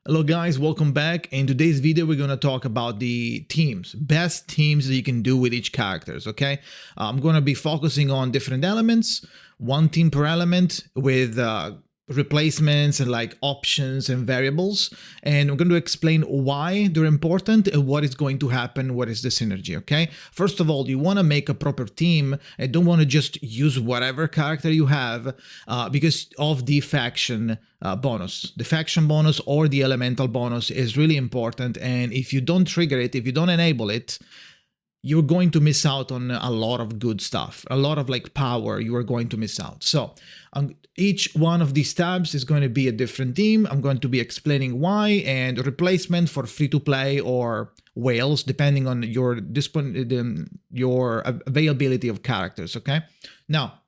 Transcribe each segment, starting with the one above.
Hello guys, welcome back. In today's video, we're going to talk about the teams, best teams that you can do with each characters, okay? I'm going to be focusing on different elements, one team per element with replacements and like options and variables. And I'm going to explain why they're important and what is going to happen, what is the synergy, okay? First of all, you want to make a proper team and don't want to just use whatever character you have because of the faction bonus. The faction bonus or the elemental bonus is really important, and if you don't trigger it, if you don't enable it, you're going to miss out on a lot of good stuff, a lot of like power you are going to miss out. So each one of these tabs is going to be a different team. I'm going to be explaining why and replacement for free to play or whales, depending on your availability of characters, okay? Now,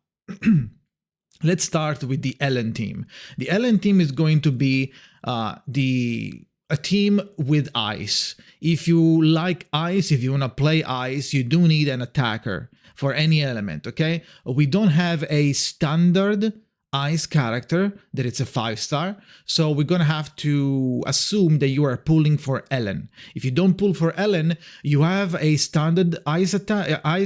let's start with the LN team. The LN team is going to be a team with ice. If you like ice, if you want to play ice, you do need an attacker for any element, okay? We don't have a standard ice character that it's a 5-star, so we're gonna have to assume that you are pulling for Ellen. If you don't pull for Ellen, you have a standard ice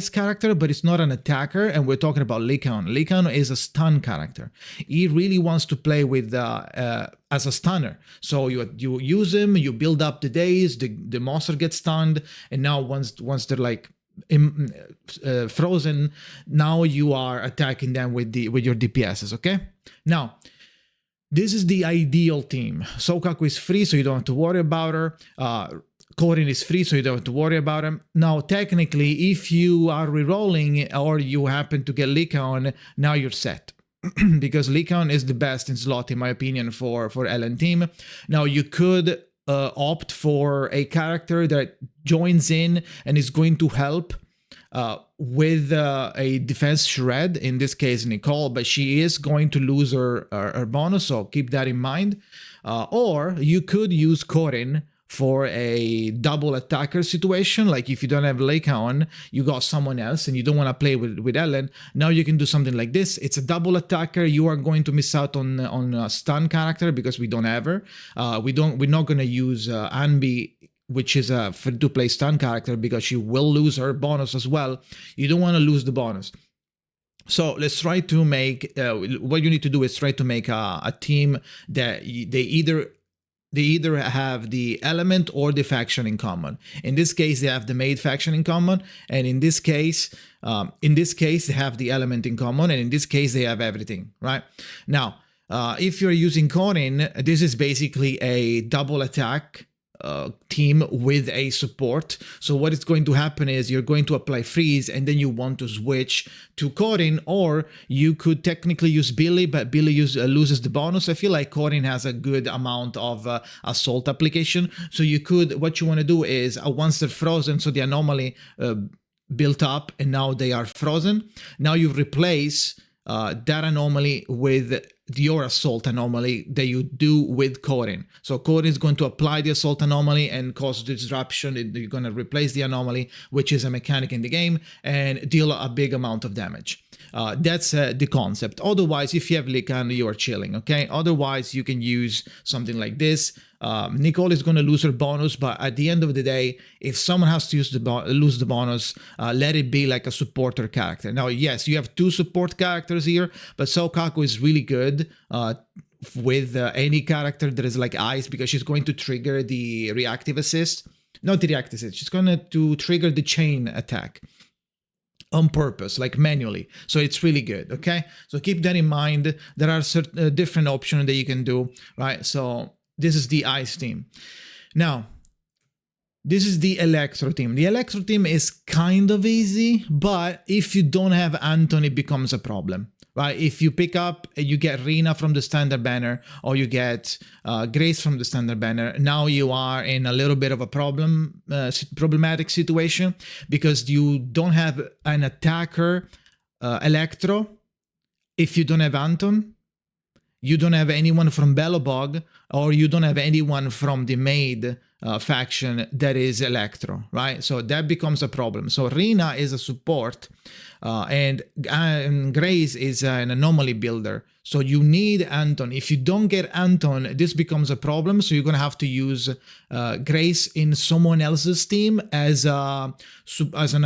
character, but it's not an attacker, and we're talking about Lycaon. Lycaon is a stun character. He really wants to play with as a stunner. So you use him, you build up the days, the monster gets stunned, and now once they're like frozen, now you are attacking them with your DPSs, okay? Now, this is the ideal team. Sokaku is free, so you don't have to worry about her. Korin is free, so you don't have to worry about him. Now, technically, if you are rerolling or you happen to get Lycaon, now you're set. Because Lycaon is the best in slot, in my opinion, for LN team. Now, you could opt for a character that joins in and is going to help with a defense shred, in this case Nicole, but she is going to lose her bonus, so keep that in mind. Or you could use Korin for a double attacker situation, like if you don't have Lycaon, you got someone else and you don't want to play with Ellen, now you can do something like this. It's a double attacker. You are going to miss out on a stun character because we don't have her. We're not going to use Anbi, which is a free-to-play stun character, because she will lose her bonus as well. You don't want to lose the bonus. So let's try to make, what you need to do is try to make a team that they either have the element or the faction in common. In this case, they have the maid faction in common, and in this case, they have the element in common, and in this case, they have everything, right? Now, if you're using Korin, this is basically a double attack team with a support. So what is going to happen is you're going to apply freeze and then you want to switch to Korin, or you could technically use Billy, but Billy loses the bonus. I feel like Korin has a good amount of assault application. So you could, what you want to do is once they're frozen, so the anomaly built up and now they are frozen, now you replace that anomaly with your assault anomaly that you do with Korin. So Korin is going to apply the assault anomaly and cause disruption. You're going to replace the anomaly, which is a mechanic in the game, and deal a big amount of damage. That's the concept. Otherwise, if you have Lycan, you are chilling, okay? Otherwise, you can use something like this. Nicole is going to lose her bonus, but at the end of the day, if someone has to lose the bonus, let it be like a supporter character. Now, yes, you have two support characters here, but Sokaku is really good with any character that is like ice, because she's going to trigger the reactive assist. Not the reactive assist, she's going to trigger the chain attack on purpose, like manually. So it's really good, okay? So keep that in mind. There are certain different options that you can do, right? So this is the ice team. Now, this is the Electro team. The Electro team is kind of easy, but if you don't have Anton, it becomes a problem, right? If you pick up, you get Rina from the standard banner, or you get Grace from the standard banner, now you are in a little bit of a problematic situation, because you don't have an attacker Electro. If you don't have Anton, you don't have anyone from Belobog, or you don't have anyone from the maid faction that is Electro, right? So that becomes a problem. So Rina is a support, and Grace is an anomaly builder. So you need Anton. If you don't get Anton, this becomes a problem. So you're going to have to use Grace in someone else's team as an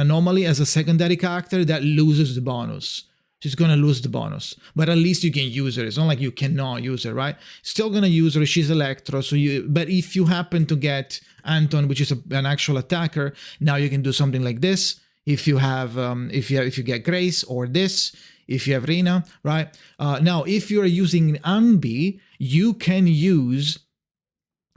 anomaly, as a secondary character that loses the bonus. She's going to lose the bonus, but at least you can use her. It's not like you cannot use her, right? Still going to use her. She's Electro. But if you happen to get Anton, which is an actual attacker, now you can do something like this. If you have, if you get Grace, or this, if you have Rina, right? Now, if you're using Anbi, you can use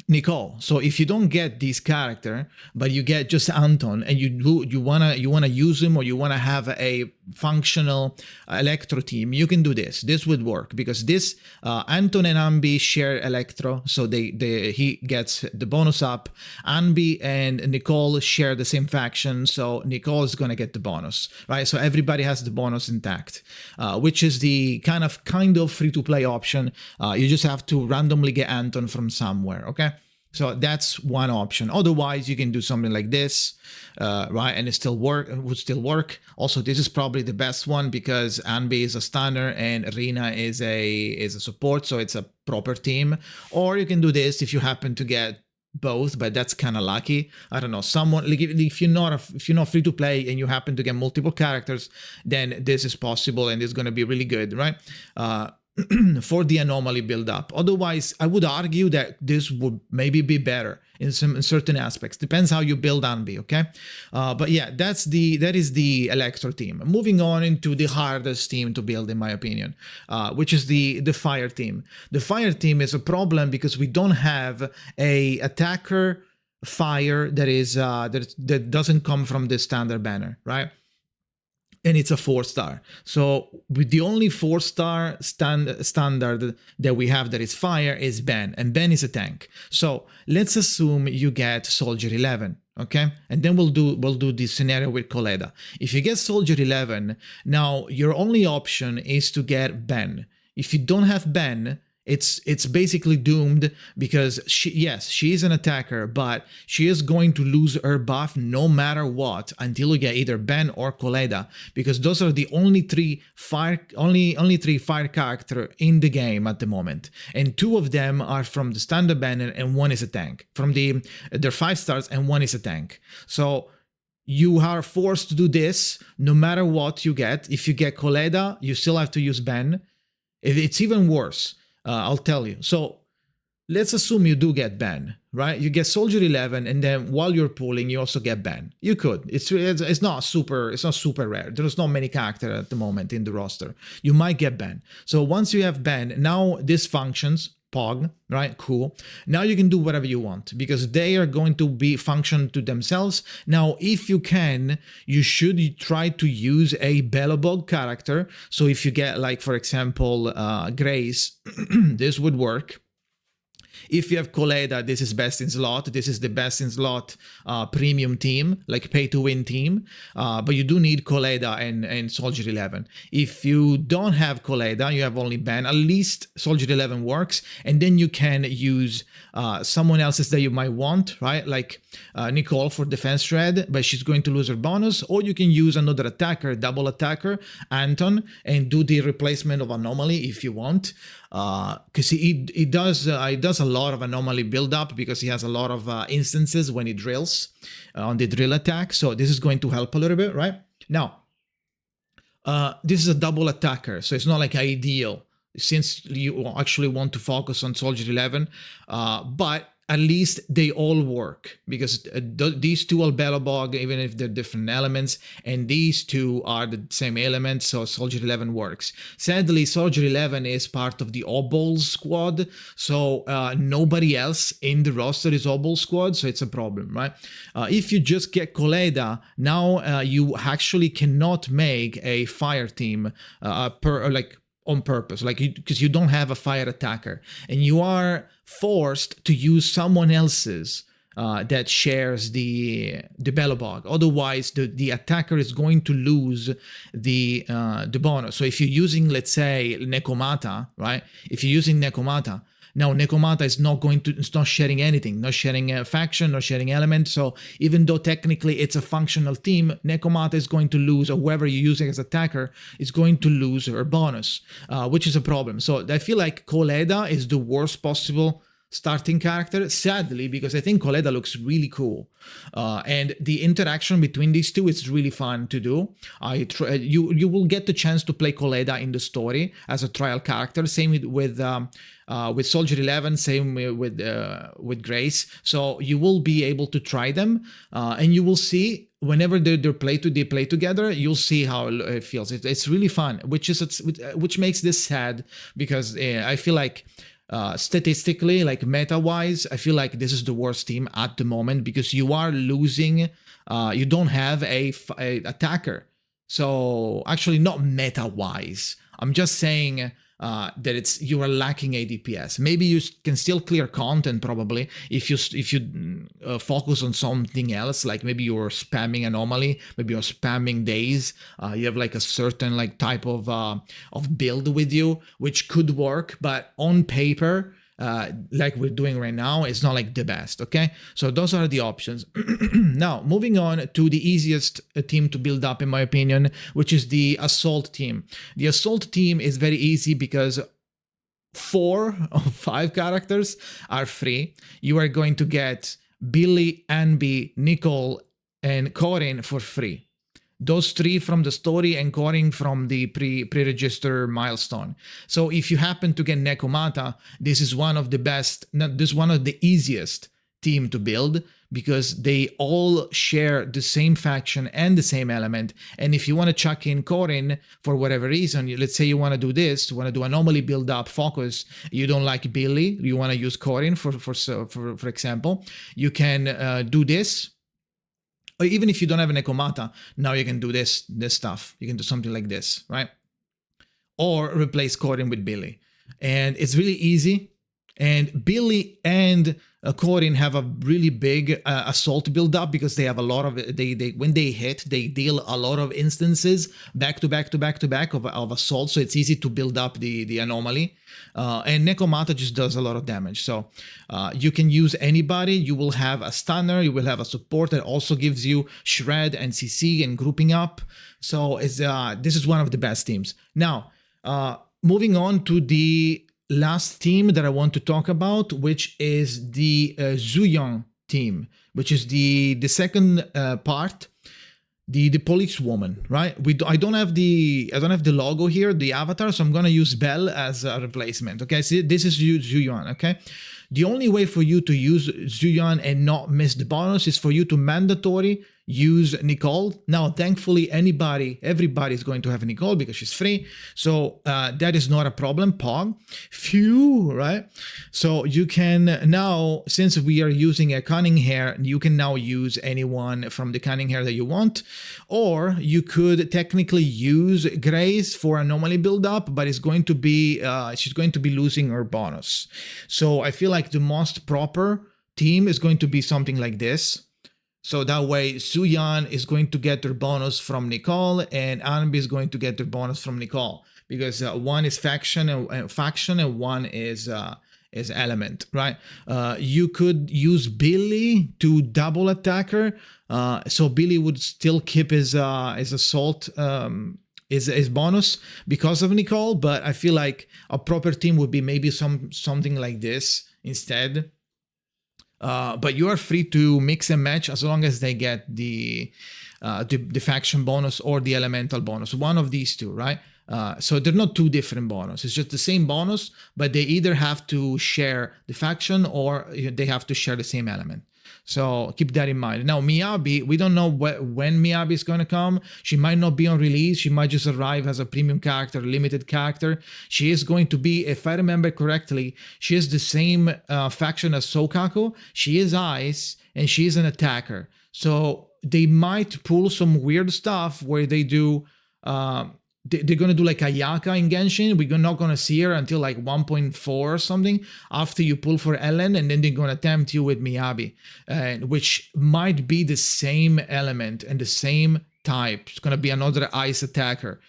Nicole. So if you don't get this character, but you get just Anton, and you wanna use him, or you wanna have a functional Electro team, you can do this. This would work because this Anton and Anbi share Electro, so he gets the bonus up. Anbi and Nicole share the same faction, so Nicole is gonna get the bonus, right? So everybody has the bonus intact, which is the kind of free-to-play option. You just have to randomly get Anton from somewhere, okay? So that's one option. Otherwise, you can do something like this, right? And it would still work. Also, this is probably the best one because Anbi is a stunner and Rina is a support, so it's a proper team. Or you can do this if you happen to get both, but that's kind of lucky. I don't know. Someone like if you're not free to play and you happen to get multiple characters, then this is possible and it's going to be really good, right? For the anomaly build up. Otherwise, I would argue that this would maybe be better in certain aspects. Depends how you build Anbi, okay? But yeah, that is the Electro team. Moving on into the hardest team to build, in my opinion, which is the Fire team. The Fire team is a problem because we don't have a attacker Fire that is that doesn't come from the standard banner, right? And it's a 4-star. So with the only 4-star standard that we have that is Fire is Ben, and Ben is a tank. So let's assume you get Soldier 11, okay? And then we'll do this scenario with Koleda. If you get Soldier 11, now your only option is to get Ben. If you don't have Ben, it's basically doomed because she is an attacker, but she is going to lose her buff no matter what until you get either Ben or Koleda, because those are the only three fire character in the game at the moment, and 2 of them are from the standard banner and 1 is a tank. They're 5 stars and 1 is a tank. So you are forced to do this no matter what you get. If you get Koleda, you still have to use Ben. It's even worse. I'll tell you. So let's assume you do get Ben, right? You get Soldier 11, and then while you're pulling, you also get Ben. You could. It's not super rare. There's not many characters at the moment in the roster. You might get Ben. So once you have Ben, now this functions. Pog, right? Cool. Now you can do whatever you want because they are going to be function to themselves. Now, if you can, you should try to use a Belobog character. So if you get, like, for example, Grace, this would work. If you have Koleda, this is best in slot. This is the best in slot premium team, like pay to win team. But you do need Koleda and Soldier 11. If you don't have Koleda, you have only Ben, at least Soldier 11 works. And then you can use someone else's that you might want, right? Like Nicole for defense thread, but she's going to lose her bonus. Or you can use another attacker, double attacker, Anton, and do the replacement of Anomaly if you want. Because it does a lot of anomaly build up because he has a lot of instances when he drills on the drill attack. So this is going to help a little bit, right? Now, this is a double attacker, so it's not like ideal since you actually want to focus on Soldier 11, but at least they all work because these 2 are Belobog, even if they're different elements, and these 2 are the same elements, so Soldier 11 works. Sadly, Soldier 11 is part of the Obol squad, so nobody else in the roster is Obol squad, so it's a problem, right? If you just get Koleda, now you actually cannot make a fire team on purpose, because you don't have a fire attacker, and you are forced to use someone else's that shares the Belobog. Otherwise, the attacker is going to lose the bonus. So if you're using, let's say, Nekomata, right? If you're using Nekomata, Now Nekomata is not sharing anything, not sharing a faction, not sharing element. So even though technically it's a functional team, Nekomata is going to lose, or whoever you're using as attacker is going to lose her bonus, which is a problem. So I feel like Koleda is the worst possible starting character, sadly, because I think Koleda looks really cool, and the interaction between these two is really fun to do. You will get the chance to play Koleda in the story as a trial character. Same with Soldier 11, same with Grace. So you will be able to try them, and you will see whenever they play together. You'll see how it feels. It's really fun, which makes this sad, because I feel like. Statistically, like meta-wise, I feel like this is the worst team at the moment, because you are losing. You don't have a attacker. So actually, not meta-wise. I'm just saying that you are lacking a DPS. Maybe you can still clear content probably if you focus on something else, like maybe you're spamming anomaly, maybe you're spamming days. You have like a certain like type of build with you, which could work, but on paper, like we're doing right now, it's not like the best. Okay, so those are the options. Now moving on to the easiest team to build up, in my opinion, which is the assault team. The assault team is very easy because 4 of 5 characters are free. You are going to get Billy, Anby, Nicole, and Corin for free. Those 3 from the story and Corin from the pre-register milestone. So if you happen to get Nekomata, this is one of the best, this is one of the easiest team to build, because they all share the same faction and the same element. And if you want to chuck in Corin for whatever reason, let's say you want to do this, you want to do anomaly build up focus, you don't like Billy, you want to use Corin for example, you can do this. Or even if you don't have an Nekomata, now you can do this stuff. You can do something like this, right? Or replace Corin with Billy. And it's really easy. And Billy and Corin have a really big assault build up, because they have a lot of when they hit, they deal a lot of instances back to back of assault. So it's easy to build up the anomaly. And Nekomata just does a lot of damage. So you can use anybody. You will have a stunner, you will have a support that also gives you shred and CC and grouping up. So this is one of the best teams. Now, moving on to the last team that I want to talk about, which is the Zuyang team, which is the second part, the policewoman, right? I don't have the logo here, the avatar, so I'm gonna use Belle as a replacement. Okay, so this is Zuyang. Okay, the only way for you to use Zuyang and not miss the bonus is for you to mandatory use Nicole. Now, thankfully, everybody is going to have Nicole because she's free. So that is not a problem. Pog. Phew, right? So you can now, since we are using a cunning hair, you can now use anyone from the cunning hair that you want. Or you could technically use Grace for anomaly build-up, but it's going to be she's going to be losing her bonus. So I feel like the most proper team is going to be something like this. So that way, Suyan is going to get their bonus from Nicole, and Anby is going to get their bonus from Nicole, because one is faction and one is element, right? You could use Billy to double attacker, so Billy would still keep his assault. Is bonus because of Nicole, but I feel like a proper team would be maybe something like this instead. But you are free to mix and match as long as they get the faction bonus or the elemental bonus, one of these two, right? So they're not two different bonuses, it's just the same bonus, but they either have to share the faction or they have to share the same element. So keep that in mind. Now, Miyabi, we don't know when Miyabi is going to come. She might not be on release. She might just arrive as a premium character, limited character. She is going to be, if I remember correctly, she is the same faction as Sokaku. She is ice and she is an attacker. So they might pull some weird stuff where they do... they're going to do like a Yaka in Genshin. We're not going to see her until like 1.4 or something after you pull for Ellen, and then they're going to tempt you with Miyabi, which might be the same element and the same type. It's gonna be another ice attacker,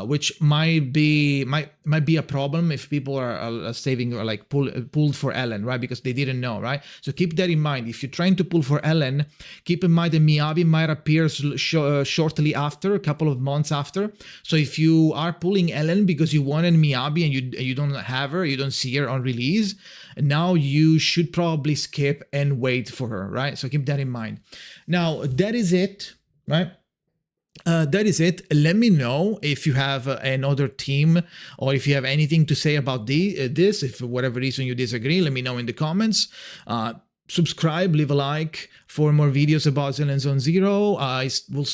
which might be a problem if people are saving or like pulled for Ellen, right? Because they didn't know, right? So keep that in mind. If you're trying to pull for Ellen, keep in mind that Miyabi might appear shortly after, a couple of months after. So if you are pulling Ellen because you wanted Miyabi and you don't have her, you don't see her on release, now you should probably skip and wait for her, right? So keep that in mind. Now that is it, right? That is it. Let me know if you have another team or if you have anything to say about this. If for whatever reason you disagree, let me know in the comments. Subscribe, leave a like for more videos about Zenless Zone Zero. I will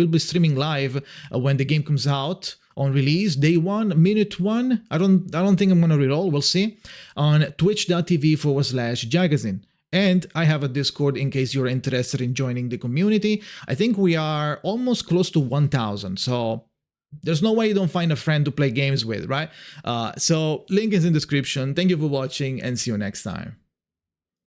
be streaming live when the game comes out on release, day 1, minute 1. I don't think I'm gonna reroll. We'll see on twitch.tv/Jakazin. And I have a Discord in case you're interested in joining the community. I think we are almost close to 1,000. So there's no way you don't find a friend to play games with, right? So link is in the description. Thank you for watching and see you next time.